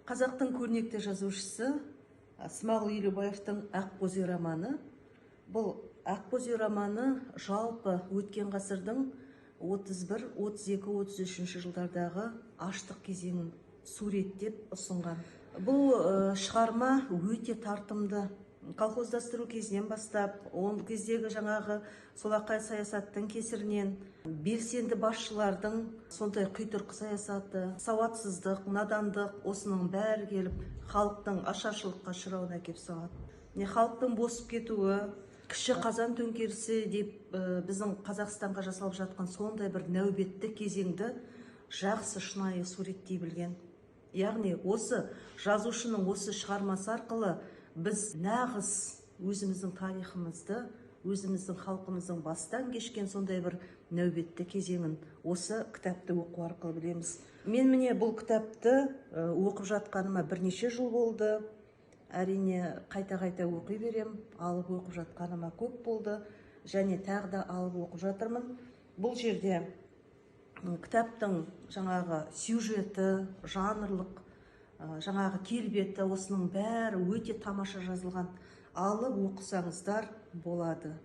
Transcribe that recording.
Қазақтың көрнекті жазушысы Смағұл Елубаевтың Ақбөз романы. Бұл Ақбөз романы жалпы өткен ғасырдың 31, 32, 33 жылдардағы аштық кезеңін суреттеп ұсынған. Бұл шығарма өте тартымды. Колхоздастыру кезінен бастап, ол кездегі жаңағы солақай саясаттың кесірінен, белсенді басшылардың сондай құйтырқы саясаты, сауатсыздық, надандық, осының бәрі келіп, халықтың ашаршылыққа ұшырауына әкеп соғады. Халықтың босып кетуі, кіші қазан төңкерісі деп біздің Қазақстанға жасалып жатқан сондай бір нәубетті кезеңді жақсы шынайы суреттей білген. Яғни осы жазушының осы шығармасы арқылы біз нағыз өзіміздің тарихымызды, өзіміздің халқымыздың бастан кешкен сондай бір нәубетті кезеңін осы кітапты оқу арқылы білеміз. Мен міне бұл кітапты оқып жатқаныма бірнеше жыл болды. Әрине қайта-қайта оқи берем, алып оқып жатқаныма көп болды, және тағы да алып оқып жатырмын. Бұл жерде кітаптың жаңағы сюжеті, жанрлық, жаңағы келбеті, осының бәрі өте тамаша жазылған. Алып оқысаңыздар болады.